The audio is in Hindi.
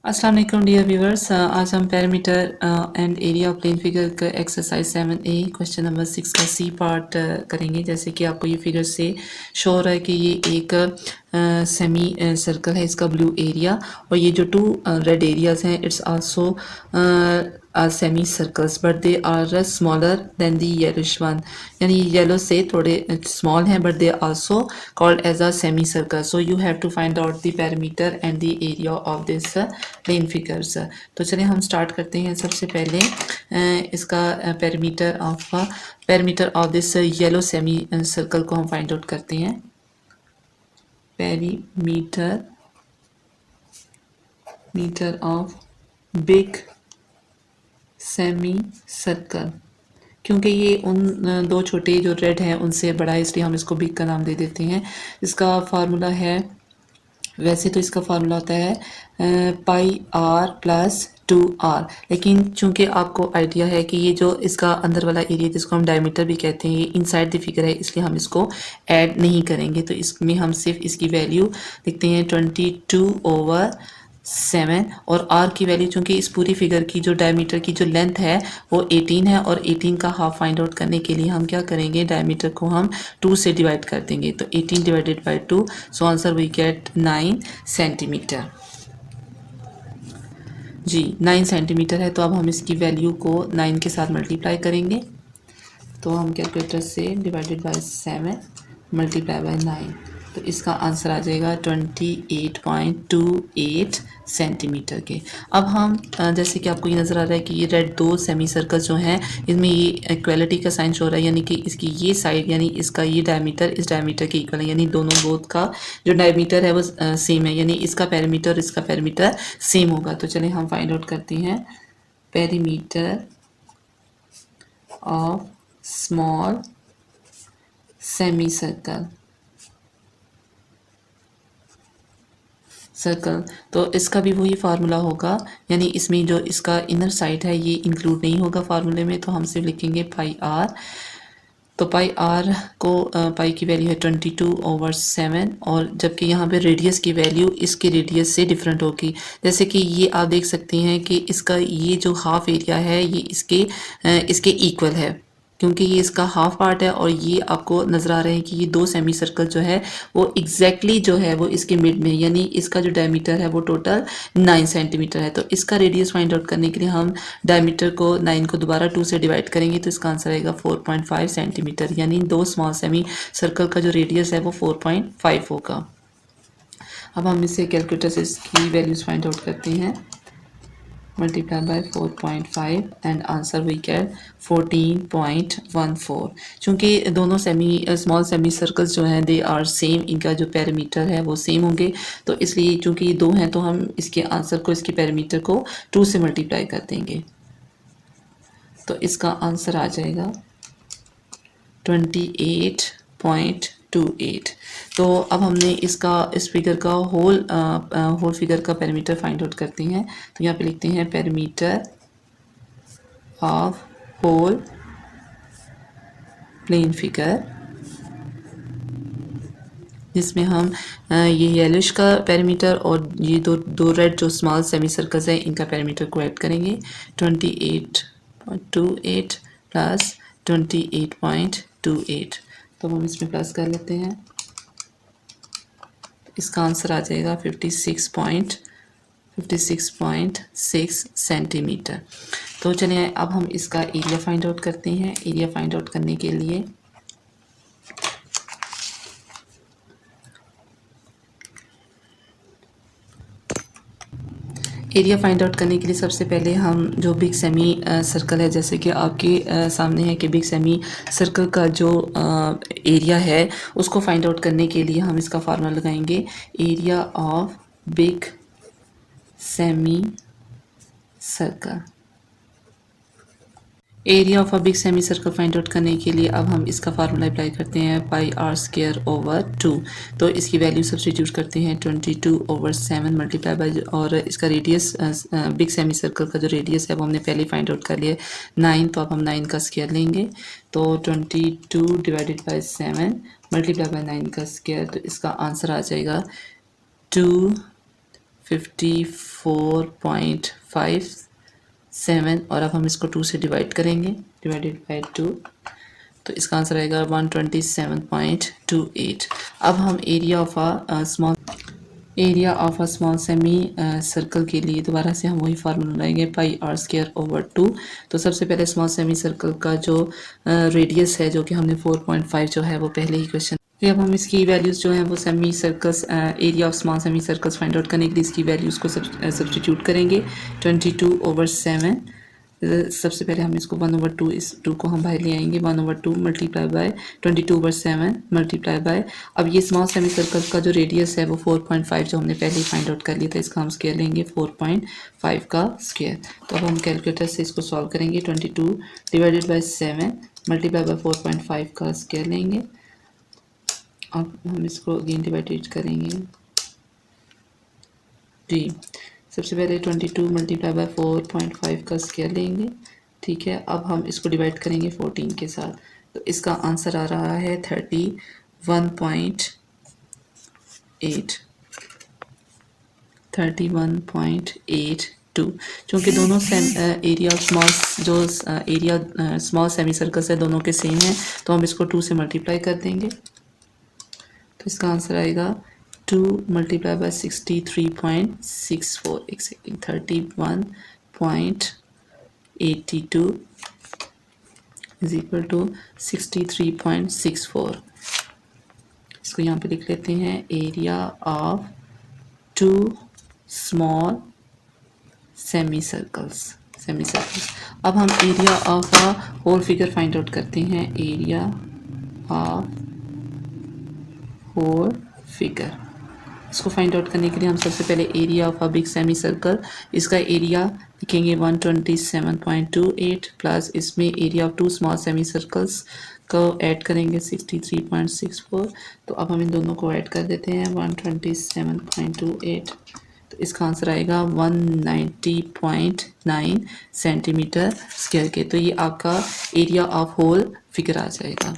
अस्सलाम वालेकुम डियर व्यूअर्स, आज हम perimeter and area of plane figure का एक्सरसाइज 7A क्वेश्चन नंबर 6 का सी पार्ट करेंगे। जैसे कि आपको ये फिगर से शो हो रहा है कि ये एक सेमी सर्कल है, इसका ब्लू एरिया, और ये जो टू रेड एरियाज हैं it's also are semi circles but they are smaller than the yellowish one, यानी येलो से थोड़े स्मॉल हैं but they are also called as a semi circle. So you have to find out the perimeter and the area of this plane figures. तो चलिए हम स्टार्ट करते हैं। सबसे पहले इसका perimeter of this yellow semi circle को हम फाइंड आउट करते हैं। Metre of big semi circle, क्योंकि ये उन दो छोटे जो रेड हैं उनसे बड़ा है इसलिए हम इसको बिग का नाम दे देते हैं। इसका फार्मूला है, वैसे तो इसका फार्मूला होता है पाई आर प्लस 2r, लेकिन चूंकि आपको आइडिया है कि ये जो इसका अंदर वाला एरिया जिसको हम डायमीटर भी कहते हैं ये इनसाइड द फिगर है, इसलिए हम इसको ऐड नहीं करेंगे। तो इसमें हम सिर्फ इसकी वैल्यू लिखते हैं 22/7, और r की वैल्यू चूंकि इस पूरी फिगर की जो डायमीटर की जो लेंथ है वो 18 है, और 18 का हाफ फाइंड आउट करने के लिए हम क्या करेंगे, डायमीटर को हम 2 से डिवाइड कर देंगे। तो 18 divided by 2, so answer we get 9 centimetre. जी 9 सेंटीमीटर है। तो अब हम इसकी वैल्यू को 9 के साथ मल्टीप्लाई करेंगे। तो हम कैलकुलेटर से डिवाइडेड बाय 7 मल्टीप्लाई बाय 9, तो इसका आंसर आ जाएगा 28.28 सेंटीमीटर के। अब हम जैसे कि आपको ये नज़र आ रहा है कि ये रेड दो सेमी सर्कल जो हैं इनमें ये इक्वलिटी का साइन शो हो रहा है, यानी कि इसकी ये साइड यानी इसका ये डायमीटर इस डायमीटर के इक्वल है, यानी दोनों बोथ का जो डायमीटर है वो सेम है, यानी इसका पैरामीटर इसका पैरामीटर सेम होगा। तो चलिए हम फाइंड आउट करते हैं perimeter of small semi circle. तो इसका भी वही फार्मूला होगा, यानी इसमें जो इसका इनर साइड है ये इंक्लूड नहीं होगा फार्मूले में, तो हम सिर्फ लिखेंगे पाई आर। तो पाई आर को पाई की वैल्यू है 22/7, और जबकि यहाँ पे रेडियस की वैल्यू इसके रेडियस से डिफरेंट होगी। जैसे कि ये आप देख सकते हैं कि इसका ये जो हाफ एरिया है ये इसके इक्वल है, क्योंकि ये इसका हाफ पार्ट है, और ये आपको नज़र आ रहे हैं कि ये दो सेमी सर्कल जो है वो एग्जैक्टली जो है वो इसके मिड में, यानी इसका जो डायमीटर है वो टोटल 9 सेंटीमीटर है। तो इसका रेडियस फाइंड आउट करने के लिए हम डायमीटर को 9 को दोबारा 2 से डिवाइड करेंगे, तो इसका आंसर आएगा 4.5 सेंटीमीटर, यानी दो स्मॉल सेमी सर्कल का जो रेडियस है वो 4.5 होगा। अब हम इसे कैलकुलेटर से इसकी वैल्यूज फाइंड आउट करते हैं। Multiply by 4.5 and answer we get 14.14। चूँकि दोनों स्मॉल सेमी सर्कल्स जो हैं दे आर सेम, इनका जो पैरामीटर है वो सेम होंगे, तो इसलिए चूँकि ये दो हैं तो हम इसके आंसर को इसके पैरामीटर को 2 से मल्टीप्लाई कर देंगे, तो इसका आंसर आ जाएगा 28.28। तो अब हमने इस फिगर का होल फिगर का पैरामीटर फाइंड आउट करते हैं। तो यहाँ पे लिखते हैं perimeter of whole plane figure, जिसमें हम ये येलिश का पैरामीटर और ये दो रेड जो स्मॉल सेमी सर्कल्स हैं इनका पैरामीटर को ऐड करेंगे। 28.28 प्लस 28.28, तो हम इसमें प्लस कर लेते हैं, इसका आंसर आ जाएगा 56.6 सेंटीमीटर। तो चलिए अब हम इसका एरिया फाइंड आउट करते हैं। एरिया फाइंड आउट करने के लिए सबसे पहले हम जो बिग सेमी सर्कल है, जैसे कि आपके सामने है कि बिग सेमी सर्कल का जो एरिया है उसको फाइंड आउट करने के लिए हम इसका फार्मूला लगाएंगे, area of big semi circle. Area of a big semi circle find out करने के लिए अब हम इसका फार्मूला अप्लाई करते हैं, पाई आर स्क्वायर ओवर 2। तो इसकी वैल्यू सब्स्टिट्यूट करते हैं 22/7 मल्टीप्लाई बाय, और इसका रेडियस बिग सेमी सर्कल का जो रेडियस है वो हमने पहले फाइंड आउट कर लिया 9, तो अब हम 9 का स्क्वायर लेंगे, तो 22 डिवाइडेड बाय 7 मल्टीप्लाई बाय 9 का स्क्वायर, तो इसका आंसर आ जाएगा 2 54.57 और अब हम इसको 2 से डिवाइड करेंगे, डिवाइडेड बाय 2, तो इसका आंसर आएगा 127.28। अब हम area of a small semi circle के लिए दोबारा से हम वही फार्मूला लगाएंगे, पाई आर स्क्वायर ओवर 2। तो सबसे पहले स्मॉल सेमी सर्कल का जो रेडियस है, जो कि हमने 4.5 जो है वो पहले ही क्वेश्चन, फिर अब हम इसकी वैल्यूज़ जो हैं वो semi circles, area of small semi circles find out करने के लिए इसकी वैल्यूज़ को सब्सटीट्यूट करेंगे। 22/7, सबसे पहले हम इसको 1/2, इस 2 को हम बाहर ले आएंगे, 1/2 मल्टीप्लाई बाय 22/7 मल्टीप्लाई बाय, अब ये स्मॉल सेमी सर्कल का जो रेडियस है वो 4.5 जो हमने पहले ही फाइंड आउट कर लिया था, इसका हम स्क्वायर लेंगे 4.5 का स्क्वायर। तो अब हम कैलकुलेटर से इसको सॉल्व करेंगे, 22 डिवाइडेड बाय 7 मल्टीप्लाई बाय 4.5 का स्क्वायर लेंगे। अब हम इसको अगेन डिवाइडेड करेंगे जी, सबसे पहले 22 मल्टीप्लाई बाय 4.5 का स्क्वायर लेंगे, ठीक है। अब हम इसको डिवाइड करेंगे 14 के साथ, तो इसका आंसर आ रहा है 31.82। चूँकि दोनों एरिया स्मॉल सेमी सर्कल्स है, दोनों के सेम है, तो हम इसको 2 से मल्टीप्लाई कर देंगे, तो इसका आंसर आएगा 2 मल्टीप्लाई बाय 63.64, एक सेकेंड, 31.82 इज इक्वल टू 63.64। इसको यहाँ पे लिख लेते हैं, area of 2 small semi circles. अब हम area of a whole figure find out करते हैं, एरिया ऑफ होल फिगर। इसको फाइंड आउट करने के लिए हम सबसे पहले area of a big semi circle, इसका एरिया लिखेंगे 127.28 प्लस इसमें area of 2 small semi circles को ऐड करेंगे 63.64। तो अब हम इन दोनों को ऐड कर देते हैं, 127.28, तो इसका आंसर आएगा 190.9 सेंटीमीटर स्क्वायर के। तो ये आपका एरिया ऑफ होल फिगर आ जाएगा।